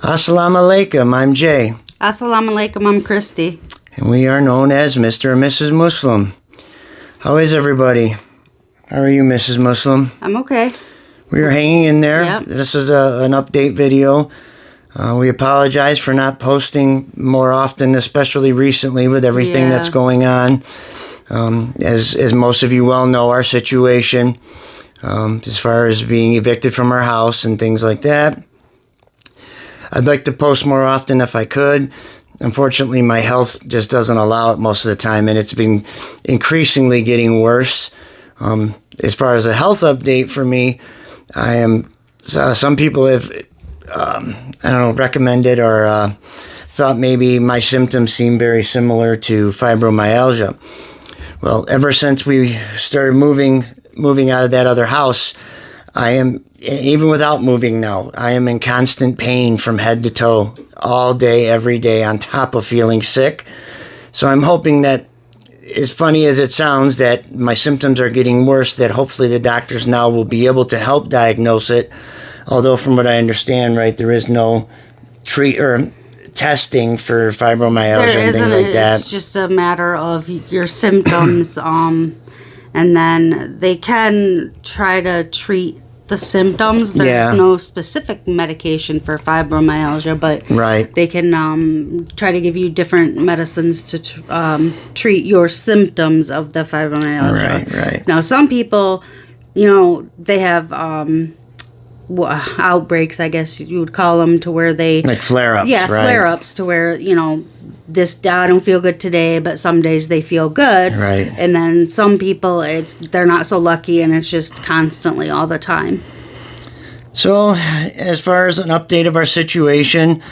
Assalamu alaikum, I'm Jay. Assalamu alaikum, I'm Christy. And we are known as Mr. and Mrs. Muslim. How is everybody? How are you, Mrs. Muslim? I'm okay. We are hanging in there. Yep. This is an update video. We apologize for not posting more often, especially recently with everything that's going on. As most of you well know, our situation, as far as being evicted from our house and things like that. I'd like to post more often if I could. Unfortunately, my health just doesn't allow it most of the time, and it's been increasingly getting worse. As far as a health update for me, I am. Some people have, recommended or thought maybe my symptoms seem very similar to fibromyalgia. Well, ever since we started moving out of that other house, I am, even without moving now, I am in constant pain from head to toe all day, every day, on top of feeling sick. So I'm hoping that, as funny as it sounds, that my symptoms are getting worse, that hopefully the doctors now will be able to help diagnose it. Although from what I understand, right, there is no testing for fibromyalgia and things like that. It's just a matter of your symptoms, and then they can try to treat the symptoms. There's no specific medication for fibromyalgia, but they can try to give you different medicines to treat your symptoms of the fibromyalgia. Right. Now, some people, they have outbreaks, I guess you would call them, to where they... Like flare-ups, flare-ups to where, I don't feel good today, but some days they feel good. Right. And then some people, they're not so lucky, and it's just constantly all the time. So, as far as an update of our situation,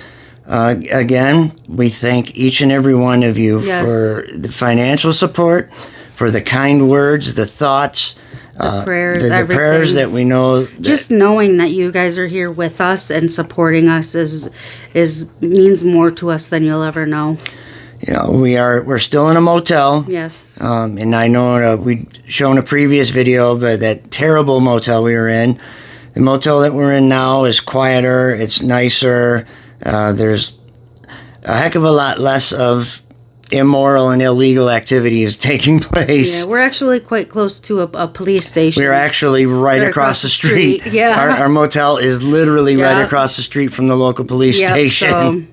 again, we thank each and every one of you for the financial support, for the kind words, the thoughts, the prayers, the prayers that we know. Just knowing that you guys are here with us and supporting us means more to us than you'll ever know. We're still in a motel. Yes. And I know we'd shown a previous video, but that terrible motel we were in. The motel that we're in now is quieter. It's nicer. There's a heck of a lot less of immoral and illegal activities taking place. Yeah, we're actually quite close to a police station. We're actually right across the street. Yeah. Our motel is literally right across the street from the local police station. So,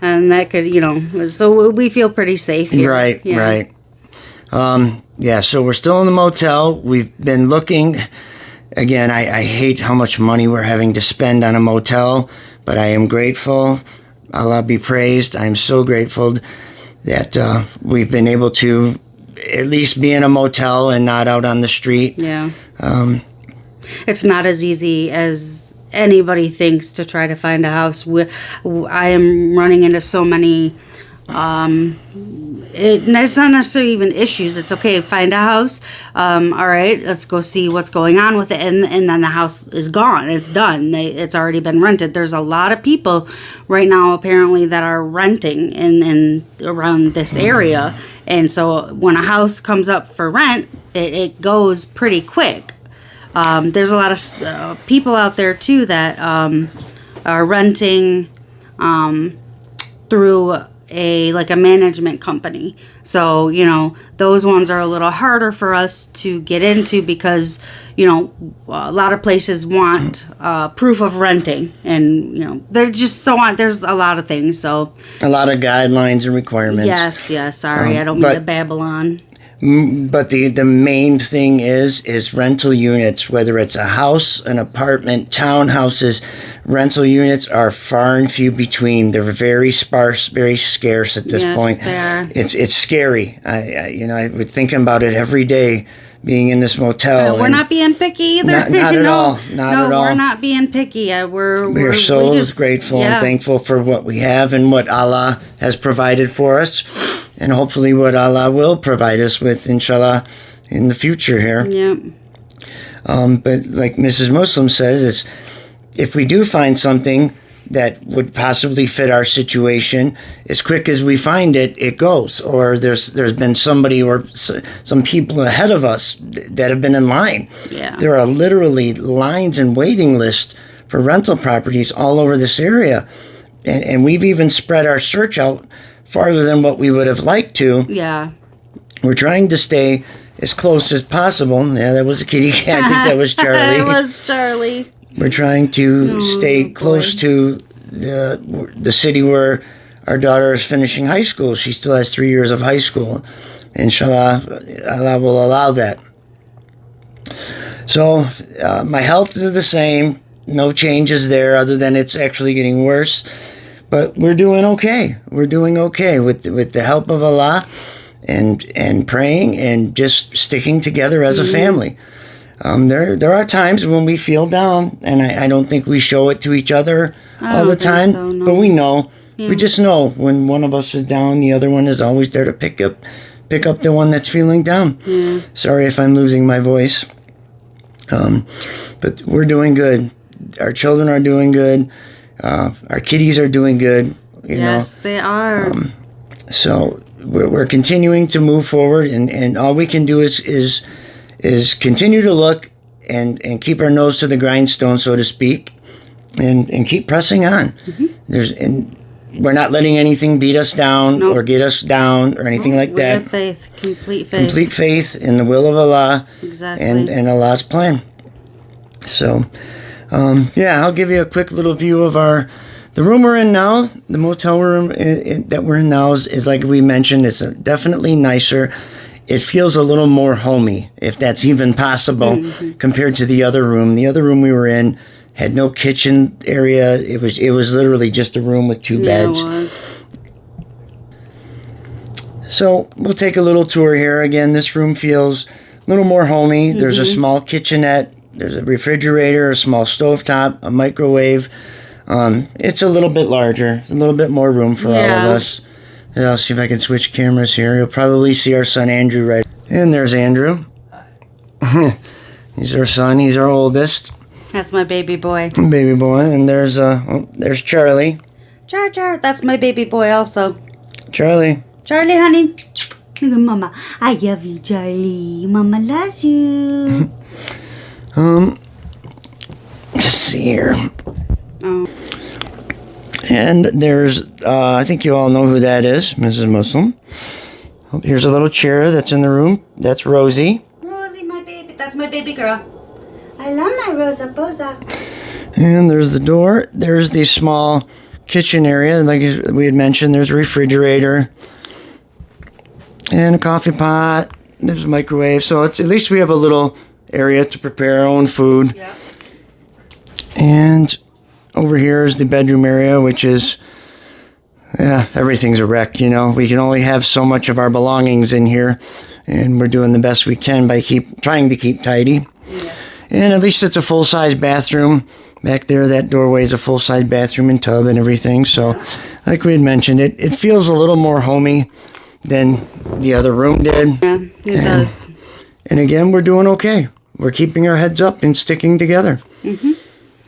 and that could, so we feel pretty safe here. Right. So we're still in the motel. We've been looking. Again, I hate how much money we're having to spend on a motel, but I am grateful. Allah be praised. I'm so grateful that we've been able to at least be in a motel and not out on the street. Yeah. It's not as easy as anybody thinks to try to find a house. I am running into so many... it's not necessarily even issues. It's okay, find a house. All right, let's go see what's going on with it. And then the house is gone. It's done. It's already been rented. There's a lot of people right now, apparently, that are renting in around this area. And so when a house comes up for rent, it goes pretty quick. There's a lot of people out there, too, that are renting through a management company. So, those ones are a little harder for us to get into because, a lot of places want proof of renting, and, they're just so on. There's a lot of things, so. A lot of guidelines and requirements. Yes, sorry, I don't mean to babble on. But the main thing is rental units, whether it's a house, an apartment, townhouses. Rental units are far and few between. They're very sparse, very scarce at this point. They are. It's scary. I would think about it every day, being in this motel. We're not being picky either. Not at all. Not at all. We're not being picky. We're so grateful and thankful for what we have and what Allah has provided for us. And hopefully what Allah will provide us with, inshallah, in the future here. Yeah. But like Mrs. Muslim says, if we do find something that would possibly fit our situation, as quick as we find it, it goes. Or there's been somebody or some people ahead of us that have been in line. Yeah. There are literally lines and waiting lists for rental properties all over this area. and we've even spread our search out farther than what we would have liked to. Yeah. We're trying to stay as close as possible. Yeah, that was a kitty cat. I think that was Charlie. It was Charlie. We're trying to stay close to the city where our daughter is finishing high school. She still has 3 years of high school. Inshallah, Allah will allow that. So my health is the same. No changes there other than it's actually getting worse. But we're doing okay. We're doing okay with the help of Allah and praying and just sticking together as a family. There are times when we feel down, and I don't think we show it to each other all the time, so, no. but we know. Yeah. We just know when one of us is down, the other one is always there to pick up the one that's feeling down. Yeah. Sorry if I'm losing my voice. But we're doing good. Our children are doing good. Our kitties are doing good. Yes, they are. So we're continuing to move forward, and all we can do is continue to look and keep our nose to the grindstone, so to speak, and keep pressing on. Mm-hmm. We're not letting anything beat us down or get us down or anything like that. We have faith, complete faith. Complete faith in the will of Allah. Exactly. And Allah's plan. So, I'll give you a quick little view of the room we're in now. The motel room that we're in now is like we mentioned, it's definitely nicer. It feels a little more homey, if that's even possible, compared to the other room. The other room we were in had no kitchen area. It was literally just a room with 2 beds. It was. So we'll take a little tour here. Again, this room feels a little more homey. There's a small kitchenette. There's a refrigerator, a small stovetop, a microwave. It's a little bit larger, a little bit more room for all of us. I'll see if I can switch cameras here. You'll probably see our son Andrew right. And there's Andrew. He's our son. He's our oldest. That's my baby boy. Baby boy. And there's Charlie. Char. That's my baby boy also. Charlie, honey. Look at Mama. I love you, Charlie. Mama loves you. let's see here. Oh. And there's, I think you all know who that is, Mrs. Muslim. Here's a little chair that's in the room. That's Rosie. Rosie, my baby. That's my baby girl. I love my Rosa Bosa. And there's the door. There's the small kitchen area. Like we had mentioned, there's a refrigerator. And a coffee pot. There's a microwave. So at least we have a little area to prepare our own food. Yeah. And over here is the bedroom area, which is, everything's a wreck, We can only have so much of our belongings in here, and we're doing the best we can by trying to keep tidy. Yeah. And at least it's a full-size bathroom. Back there, that doorway is a full-size bathroom and tub and everything. So, like we had mentioned, it feels a little more homey than the other room did. Yeah, it does. And again, we're doing okay. We're keeping our heads up and sticking together. Mm-hmm.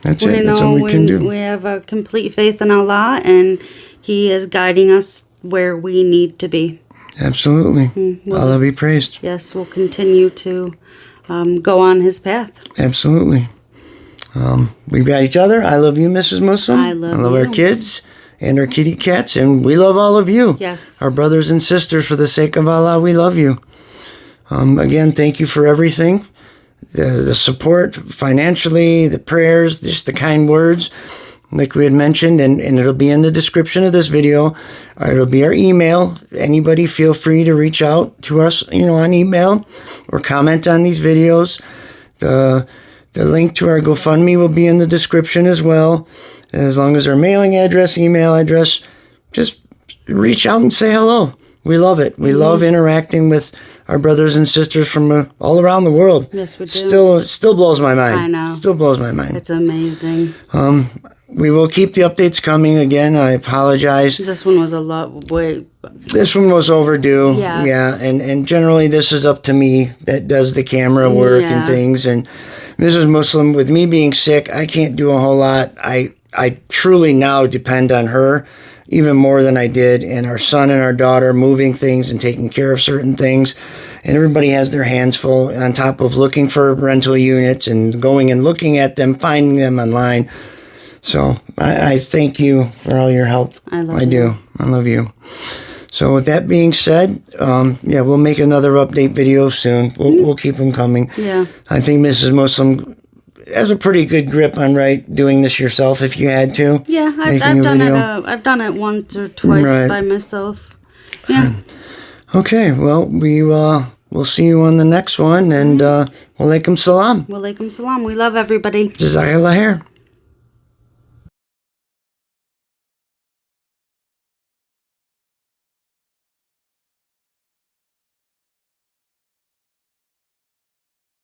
That's it. That's all we can do. We have a complete faith in Allah, and He is guiding us where we need to be. Absolutely. Allah be praised. Yes, we'll continue to go on His path. Absolutely. We've got each other. I love you, Mrs. Muslim. I love you. Our kids and our kitty cats, and we love all of you. Yes. Our brothers and sisters, for the sake of Allah, we love you. Again, thank you for everything. The support financially, the prayers, just the kind words, like we had mentioned, and it'll be in the description of this video. It'll be our email. Anybody feel free to reach out to us, on email or comment on these videos. The link to our GoFundMe will be in the description as well. As long as our mailing address, email address, just reach out and say hello. We love it. We love interacting with our brothers and sisters from all around the world. Yes, we do. Still blows my mind. I know. Still blows my mind. It's amazing. We will keep the updates coming. Again, I apologize. This one was a lot. This one was overdue. Yes. Yeah, and generally this is up to me that does the camera work and things. And Mrs. Muslim, with me being sick, I can't do a whole lot. I truly now depend on her even more than I did, and our son and our daughter moving things and taking care of certain things. And everybody has their hands full on top of looking for rental units and going and looking at them, finding them online. So I thank you for all your help. I love I you. do. I love you. So with that being said, yeah, we'll make another update video soon. We'll keep them coming. Yeah. I think Mrs. Muslim has a pretty good grip on doing this yourself if you had to. Yeah, I've done it. I've done it once or twice by myself. Yeah. Okay. Well, we'll see you on the next one, and walaikum salam. Walaikum salam. We love everybody. JazakAllah Khair.